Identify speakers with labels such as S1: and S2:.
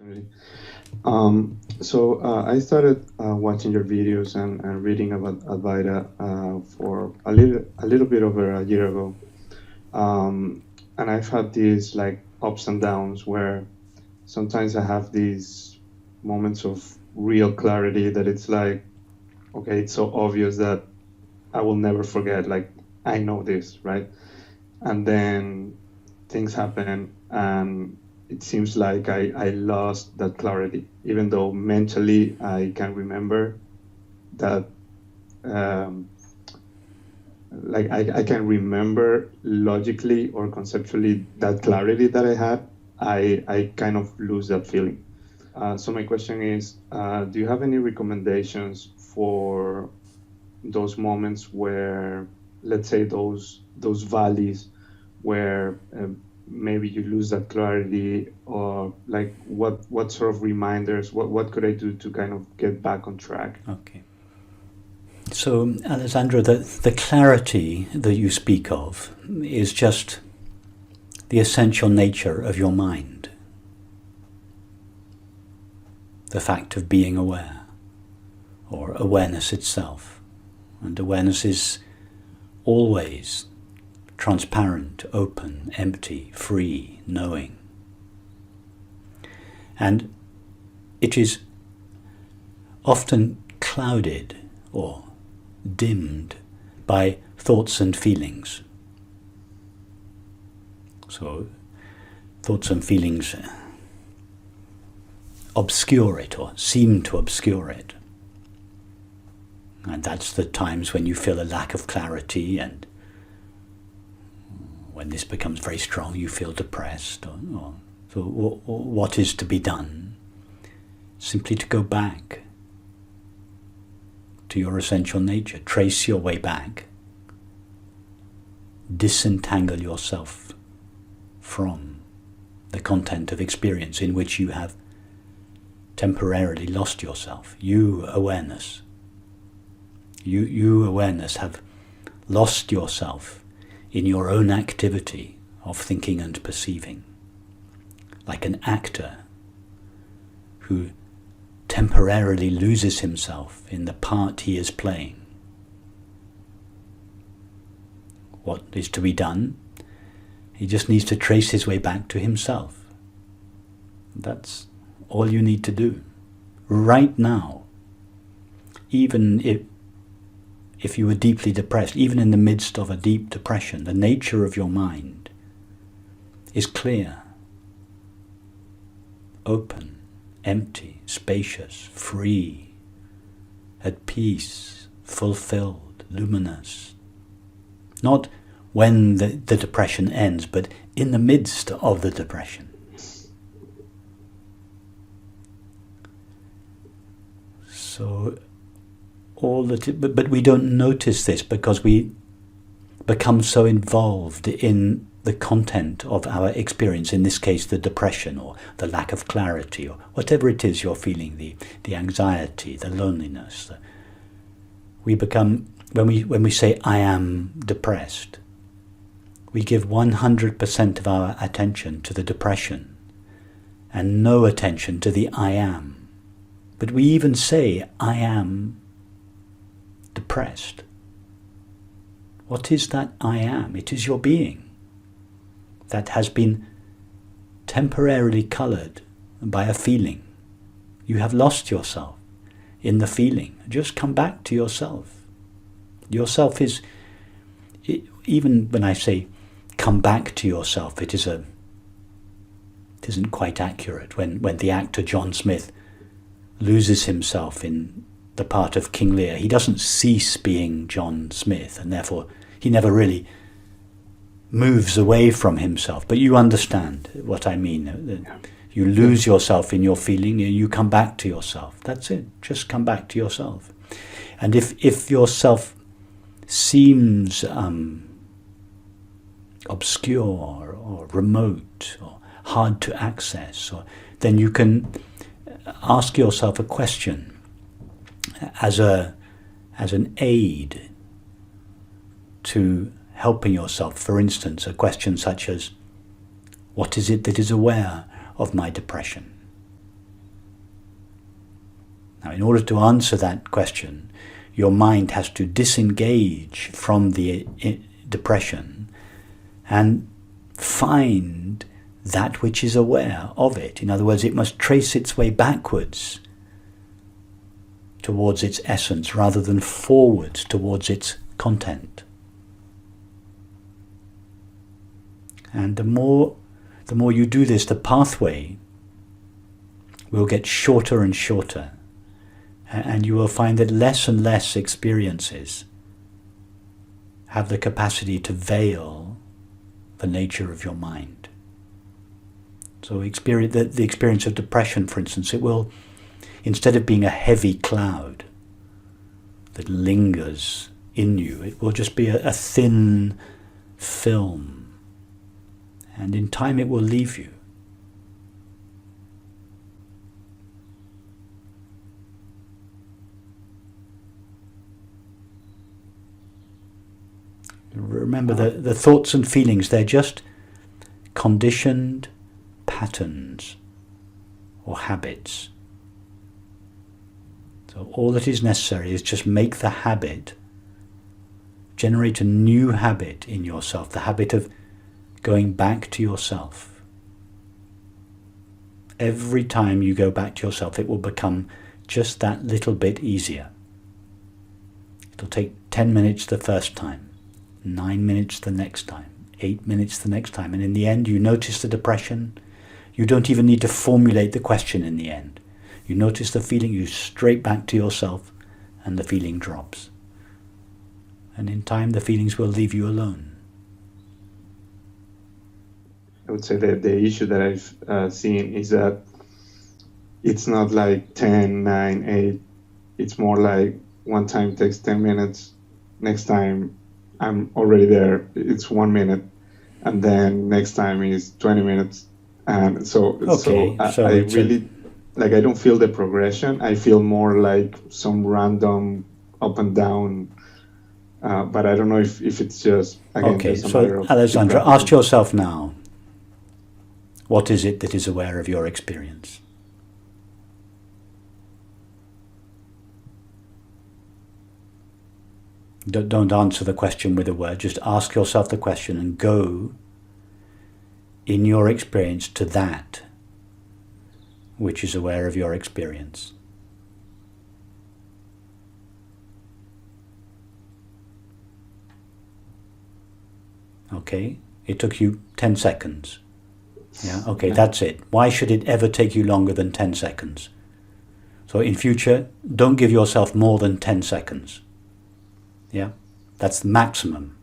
S1: opportunity. I started watching your videos and reading about Advaita for a little bit over a year ago, and I've had these like ups and downs where sometimes I have these moments of real clarity that it's like, okay, it's so obvious that I will never forget. Like I know this, right? And then things happen and it seems like I lost that clarity, even though mentally I can remember that, like I can remember logically or conceptually that clarity that I had. I kind of lose that feeling. So my question is, do you have any recommendations for those moments where, let's say, those valleys where maybe you lose that clarity, or like what sort of reminders, what could I do to kind of get back on track?
S2: Okay. So, Alessandro, the clarity that you speak of is just the essential nature of your mind. The fact of being aware, or awareness itself. And awareness is always transparent, open, empty, free, knowing. And it is often clouded or dimmed by thoughts and feelings. So thoughts and feelings obscure it or seem to obscure it. And that's the times when you feel a lack of clarity, and when this becomes very strong, you feel depressed. So what is to be done? Simply to go back to your essential nature. Trace your way back. Disentangle yourself from the content of experience in which you have temporarily lost yourself. You, awareness, have lost yourself in your own activity of thinking and perceiving, like an actor who temporarily loses himself in the part he is playing. What is to be done? He just needs to trace his way back to himself. That's all you need to do. Right now, even if you were deeply depressed, even in the midst of a deep depression, the nature of your mind is clear, open, empty, spacious, free, at peace, fulfilled, luminous. Not when the depression ends, but in the midst of the depression. So but we don't notice this because we become so involved in the content of our experience, in this case the depression or the lack of clarity or whatever it is you're feeling, the anxiety, the loneliness. We become, when we say I am depressed, we give 100% of our attention to the depression and no attention to the I am. But we even say I am depressed. What is that I am? It is your being that has been temporarily coloured by a feeling. You have lost yourself in the feeling. Just come back to yourself. Yourself is, even when I say come back to yourself, it isn't quite accurate. When the actor John Smith loses himself in the part of King Lear, he doesn't cease being John Smith, and therefore he never really moves away from himself. But you understand what I mean. You lose yourself in your feeling, and you come back to yourself. That's it. Just come back to yourself. And if yourself seems obscure or remote or hard to access, then you can ask yourself a question as an aid to helping yourself. For instance, a question such as, what is it that is aware of my depression? Now, in order to answer that question, your mind has to disengage from the depression and find that which is aware of it. In other words, it must trace its way backwards towards its essence rather than forwards towards its content. And the more you do this, the pathway will get shorter and shorter, and you will find that less and less experiences have the capacity to veil the nature of your mind. So the experience of depression, for instance, it will, instead of being a heavy cloud that lingers in you, it will just be a thin film, and in time it will leave you. Remember, the thoughts and feelings, they're just conditioned patterns or habits. So all that is necessary is just make the habit, generate a new habit in yourself, the habit of going back to yourself. Every time you go back to yourself, it will become just that little bit easier. It'll take 10 minutes the first time, 9 minutes the next time, 8 minutes the next time, and in the end you notice the depression. You don't even need to formulate the question in the end. You notice the feeling, you straight back to yourself, and the feeling drops. And in time the feelings will leave you alone.
S1: I would say that the issue that I've seen is that it's not like 10, 9, 8. It's more like one time takes 10 minutes, next time I'm already there, it's 1 minute, and then next time is 20 minutes. And I really, like, I don't feel the progression. I feel more like some random up and down, but I don't know if it's just, again,
S2: okay,
S1: just a
S2: so
S1: matter of
S2: Alessandra, ask yourself now, what is it that is aware of your experience? Don't answer the question with a word, just ask yourself the question and go in your experience to that which is aware of your experience. Okay, it took you 10 seconds. Yeah, okay, that's it. Why should it ever take you longer than 10 seconds? So in future, don't give yourself more than 10 seconds. Yeah, that's the maximum.